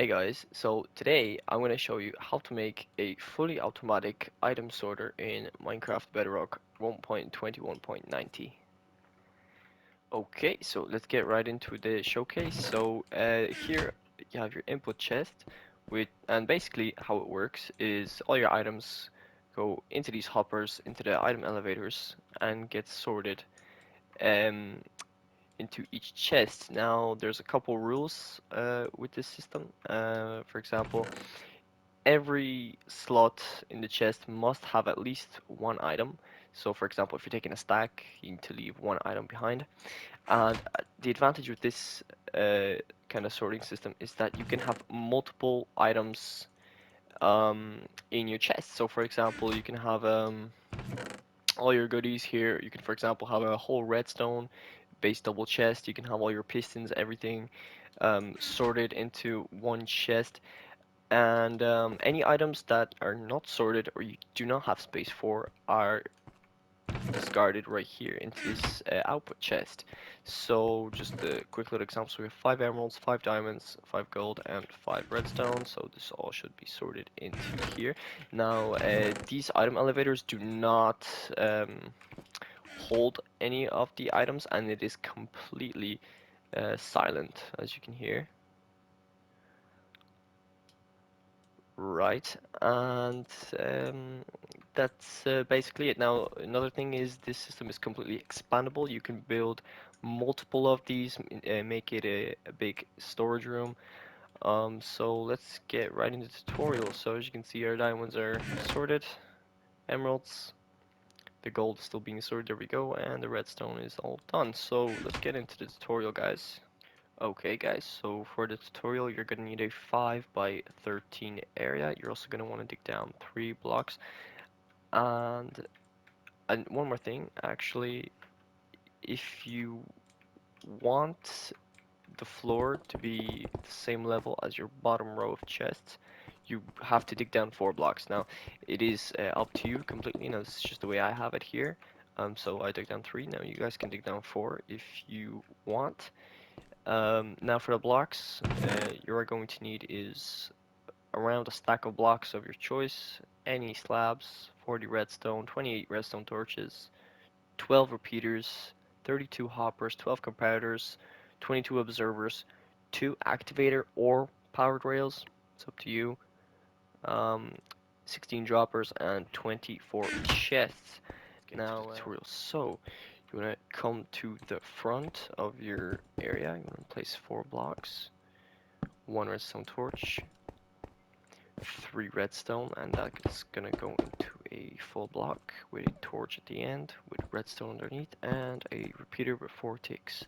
Hey guys, so today I'm going to show you how to make a fully automatic item sorter in Minecraft Bedrock 1.21.90. Okay, so let's get right into the showcase. Here you have your input chest and basically how it works is all your items go into these hoppers, into the item elevators and get sorted um, into each chest. Now there's a couple rules with this system. For example, every slot in the chest must have at least one item. So for example, if you're taking a stack, you need to leave one item behind. And the advantage with this kind of sorting system is that you can have multiple items um, in your chest. So for example, you can have all your goodies here. You can, for example, have a whole redstone base double chest. You can have all your pistons, everything sorted into one chest. And any items that are not sorted or you do not have space for are discarded right here into this output chest. So just a quick little example. So we have 5 emeralds, 5 diamonds, 5 gold, and 5 redstone. So this all should be sorted into here. Now these item elevators do not hold any of the items, and it is completely silent, as you can hear. Right, and that's basically it. Now, another thing is this system is completely expandable. You can build multiple of these, make it a big storage room. So let's get right into the tutorial. So as you can see, our diamonds are sorted, emeralds, the gold is still being sorted, there we go, and the redstone is all done. So let's get into the tutorial, guys. Okay guys, so for the tutorial you're gonna need a 5 by 13 area. You're also gonna want to dig down 3 blocks. And one more thing, actually, if you want the floor to be the same level as your bottom row of chests, you have to dig down 4 blocks. Now, it is up to you completely. Now, this is just the way I have it here. So I dig down 3. Now, you guys can dig down 4 if you want. Now for the blocks, you are going to need is around a stack of blocks of your choice, any slabs, 40 redstone, 28 redstone torches, 12 repeaters, 32 hoppers, 12 comparators, 22 observers, 2 activator or powered rails, it's up to you, um, 16 droppers, and 24 chests. Now, tutorial. So, you want to come to the front of your area. You want to place 4 blocks, 1 redstone torch, 3 redstone, and that's gonna go into a full block with a torch at the end, with redstone underneath, and a repeater with 4 ticks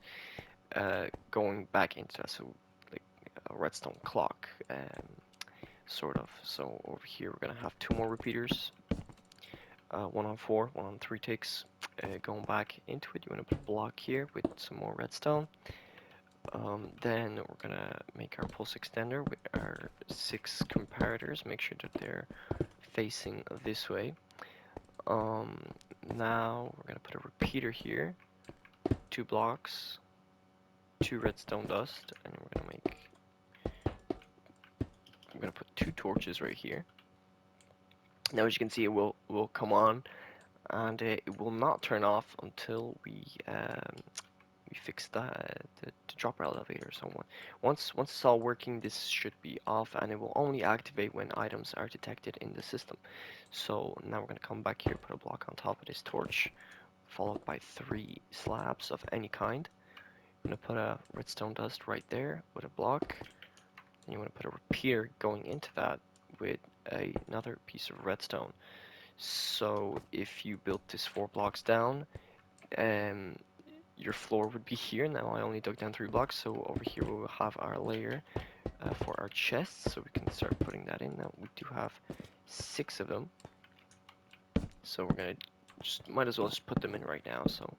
going back into that. So, like a redstone clock, sort of. So, over here, we're gonna have 2 more repeaters. 1 on 4, 1 on 3 ticks. Going back into it, you want to put a block here with some more redstone. Then we're gonna make our pulse extender with our 6 comparators. Make sure that they're facing this way. Now we're gonna put a repeater here, 2 blocks, 2 redstone dust, and I'm gonna put 2 torches right here. Now as you can see, it will come on, and it will not turn off until we fix the dropper elevator. So once it's all working, this should be off, and it will only activate when items are detected in the system. So now we're gonna come back here, put a block on top of this torch, followed by 3 slabs of any kind. I'm gonna put a redstone dust right there with a block, and you want to put a repeater going into that with another piece of redstone. So if you built this 4 blocks down, um, your floor would be here. Now I only dug down 3 blocks, so over here we will have our layer for our chests, so we can start putting that in. Now we do have 6 of them, so we're gonna might as well just put them in right now. So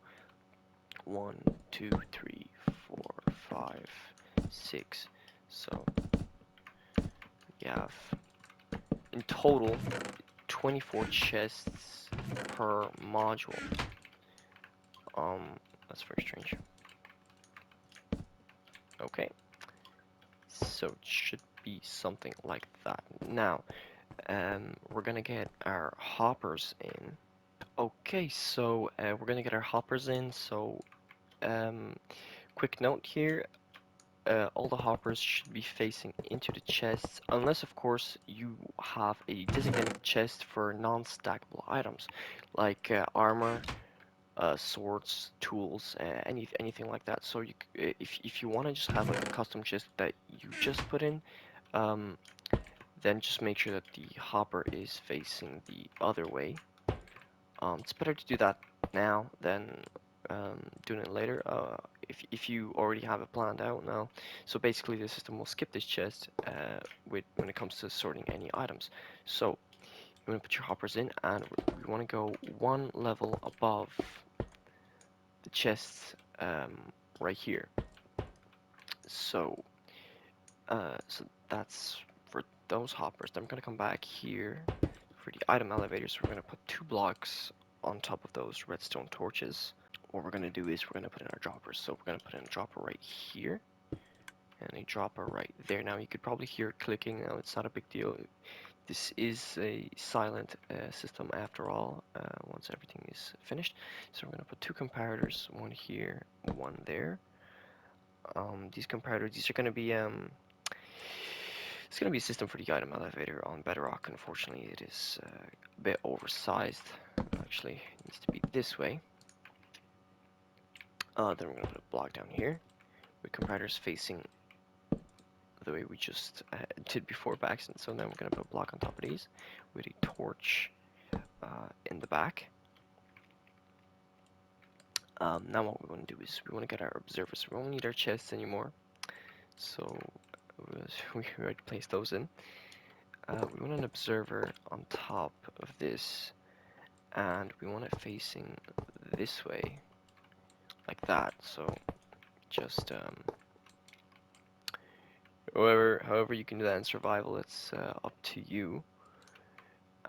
1, 2, 3, 4, 5, 6. So we have in total 24 chests per module. That's very strange. Okay. So it should be something like that. Now, we're gonna get our hoppers in. Okay, so we're gonna get our hoppers in. So, um, quick note here, all the hoppers should be facing into the chests, unless of course you have a designated chest for non-stackable items, like armor, swords, tools, anything like that. So if you want to just have like a custom chest that you just put in, um, then just make sure that the hopper is facing the other way. It's better to do that now than doing it later. If you already have it planned out now. So basically, the system will skip this chest when it comes to sorting any items. So you want to put your hoppers in, and we want to go one level above the chests right here. So so that's for those hoppers. Then I'm gonna come back here for the item elevators. We're gonna put 2 blocks on top of those redstone torches. What we're gonna do is we're gonna put in our droppers. So we're gonna put in a dropper right here and a dropper right there. Now you could probably hear it clicking. Now it's not a big deal. This is a silent system after all. Once everything is finished, so we're gonna put 2 comparators, one here, one there. These comparators, these are gonna be it's gonna be a system for the item elevator on Bedrock. Unfortunately, it is a bit oversized. Actually, it needs to be this way. Then we're gonna put a block down here with comparators facing the way we just did before by accident. So then we're gonna put a block on top of these with a torch in the back. Now what we want to do is we want to get our observers. We won't need our chests anymore, so we already placed those in. We want an observer on top of this, and we want it facing this way, like that. So just however you can do that in survival, it's up to you.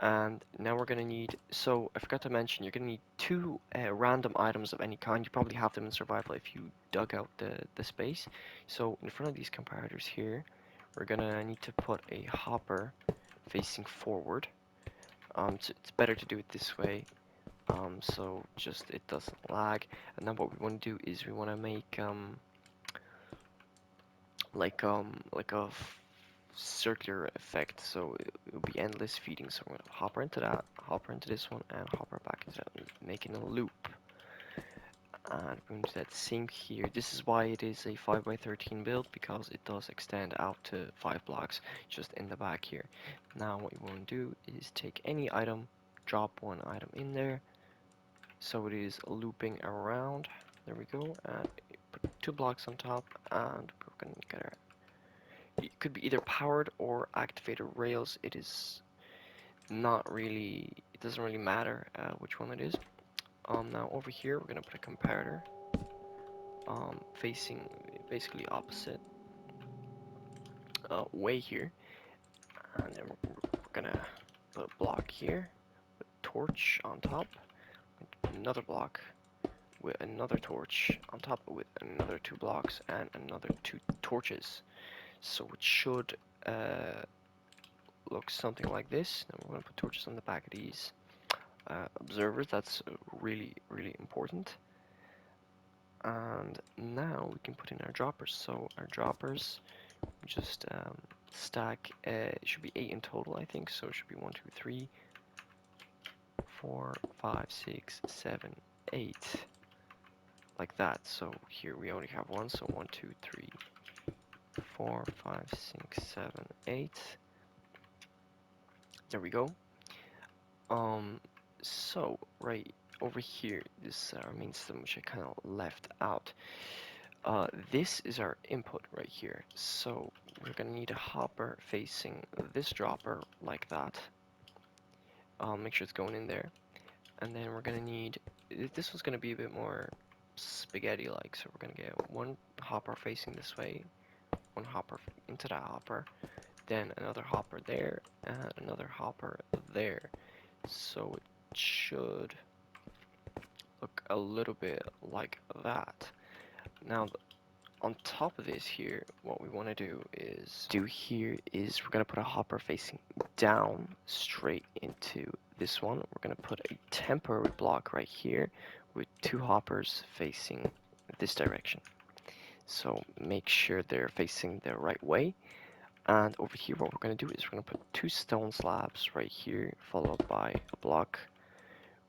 And now we're gonna need, so I forgot to mention, you're gonna need 2 random items of any kind. You probably have them in survival if you dug out the space. So in front of these comparators here, we're gonna need to put a hopper facing forward. It's better to do it this way, so just it doesn't lag. And then what we want to do is we want to make like a circular effect, so it will be endless feeding. So we're gonna hopper into that, hopper into this one, and hopper back into that, making a loop. And we're going to do that same here. This is why it is a 5x13 build, because it does extend out to 5 blocks just in the back here. Now what you want to do is take any item, drop one item in there, so it is looping around. There we go, and put 2 blocks on top, and we're going to get our, it could be either powered or activated rails. It is not really, it doesn't really matter which one it is. Now over here we're gonna put a comparator facing basically opposite way here, and then we're gonna put a block here, with torch on top, another block with another torch on top with another 2 blocks and another 2 torches. So it should look something like this. Then we're gonna put torches on the back of these observers. That's really important. And now we can put in our droppers. So our droppers just stack, it should be 8 in total, I think. So it should be 1, 2, 3, 4, 5, 6, 7, 8, like that. So here we only have one, so 1, 2, 3, 4, 5, 6, 7, 8. There we go. So right over here, this our main system, which I kind of left out. This is our input right here. So we're gonna need a hopper facing this dropper like that. Make sure it's going in there. And then we're gonna need, this was gonna be a bit more spaghetti-like, so we're gonna get one hopper facing this way, one hopper into that hopper, then another hopper there, and another hopper there. So it should look a little bit like that. Now on top of this here, what we want to do is we're going to put a hopper facing down straight into this one. We're going to put a temporary block right here with two hoppers facing this direction. So make sure they're facing the right way. And over here, what we're going to do is we're going to put two stone slabs right here, followed by a block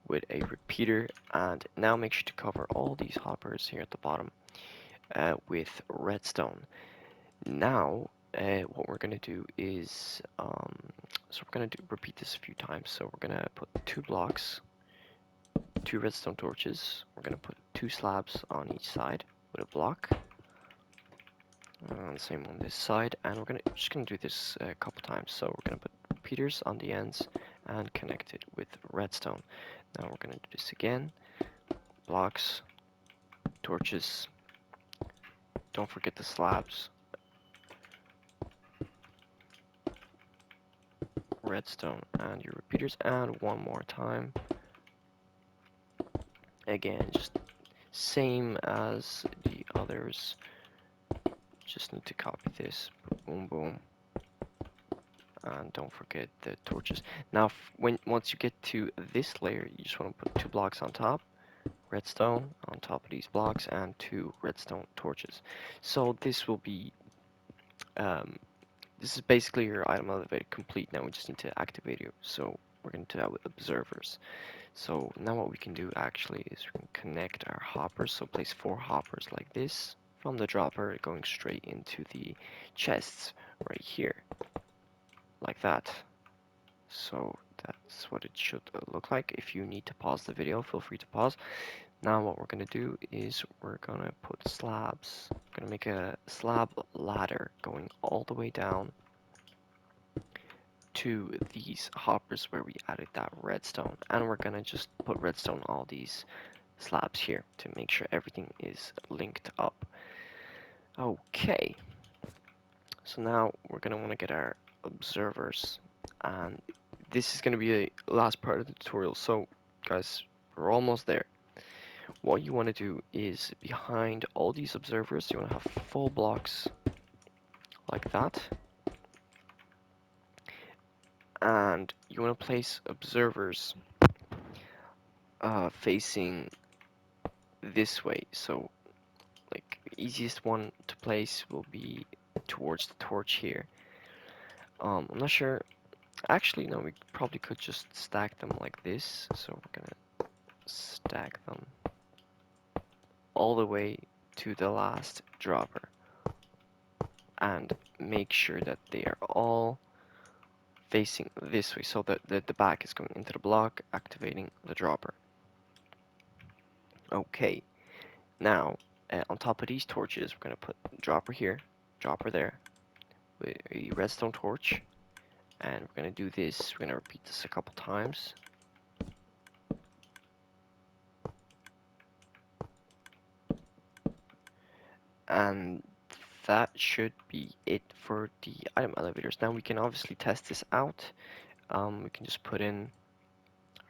with a repeater. And now make sure to cover all these hoppers here at the bottom with redstone. Now, what we're going to do is, so we're going to repeat this a few times. So we're going to put two blocks, two redstone torches. We're going to put two slabs on each side with a block. Same on this side, and we're just gonna do this a couple times. So we're gonna put repeaters on the ends and connect it with redstone. Now we're gonna do this again. Blocks, torches. Don't forget the slabs. Redstone and your repeaters, and one more time. Again, just same as the others. Just need to copy this. Boom, boom. And don't forget the torches. Now, once you get to this layer, you just want to put two blocks on top, redstone on top of these blocks, and two redstone torches. So this will be, this is basically your item elevator complete. Now we just need to activate it. So we're going to do that with observers. So now what we can do actually is we can connect our hoppers. So place 4 hoppers like this from the dropper going straight into the chests right here, like that. So that's what it should look like. If you need to pause the video, feel free to pause. Now what we're going to do is we're going to put slabs. We're going to make a slab ladder going all the way down to these hoppers where we added that redstone. And we're going to just put redstone on all these slabs here to make sure everything is linked up. Okay. So now we're going to want to get our observers, and this is going to be the last part of the tutorial. So guys, we're almost there. What you want to do is behind all these observers, you want to have full blocks like that, and you want to place observers facing this way. So like the easiest one to place will be towards the torch here. I'm not sure. Actually, no, we probably could just stack them like this. So we're gonna stack them all the way to the last dropper and make sure that they are all facing this way, so that the back is going into the block, activating the dropper. Okay, now on top of these torches, we're going to put dropper here, dropper there, with a redstone torch, and we're going to do this. We're going to repeat this a couple times. And that should be it for the item elevators. Now we can obviously test this out. We can just put in,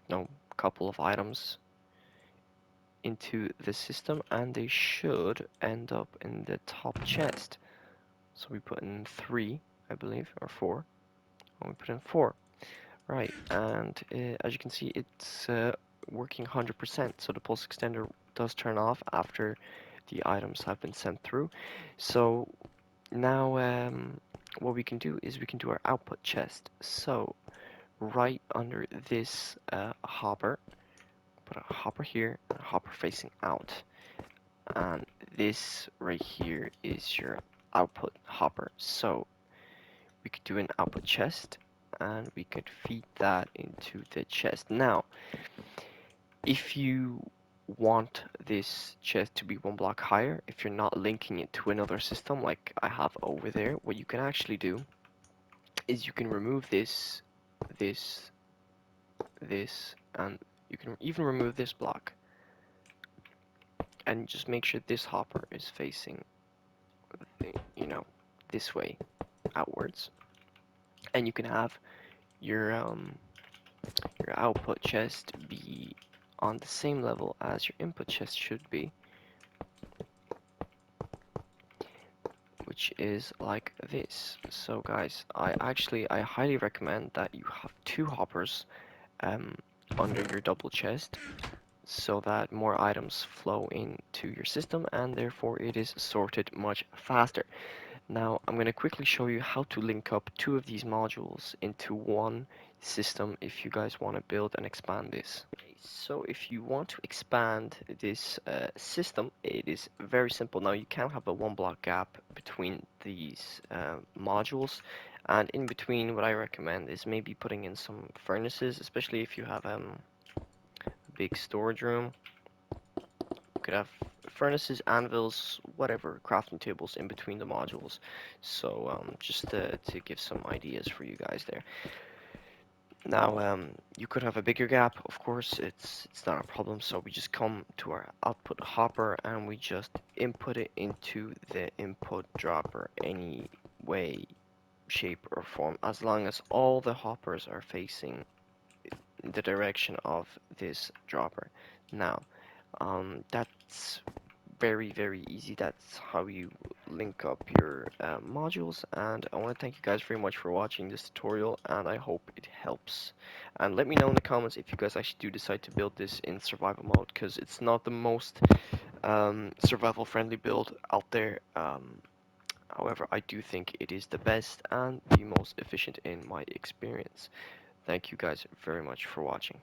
a couple of items into the system, and they should end up in the top chest. So we put in 3, I believe, or 4. And we put in 4. Right, and as you can see, it's working 100%. So the pulse extender does turn off after the items have been sent through. So now what we can do is we can do our output chest. So right under this hopper, put a hopper here and a hopper facing out. And this right here is your output hopper. So we could do an output chest, and we could feed that into the chest. Now, if you want this chest to be 1 block higher, if you're not linking it to another system like I have over there, what you can actually do is you can remove this, and you can even remove this block, and just make sure this hopper is facing, this way, outwards, and you can have your output chest be on the same level as your input chest should be. which is like this. So guys, I highly recommend that you have two hoppers um, under your double chest so that more items flow into your system and therefore it is sorted much faster. Now I'm going to quickly show you how to link up two of these modules into one system if you guys want to build and expand this. So if you want to expand this system, it is very simple. Now you can have a one block gap between these modules, and in between what I recommend is maybe putting in some furnaces, especially if you have a big storage room. You could have furnaces, anvils, whatever, crafting tables in between the modules. So just to give some ideas for you guys there. Now, you could have a bigger gap, of course, it's not a problem. So we just come to our output hopper and we just input it into the input dropper any way, shape, or form, as long as all the hoppers are facing the direction of this dropper. Now, that's very easy. That's how you link up your modules, and I want to thank you guys very much for watching this tutorial, and I hope it helps. And let me know in the comments if you guys actually do decide to build this in survival mode, because it's not the most survival friendly build out there. However, I do think it is the best and the most efficient in my experience. Thank you guys very much for watching.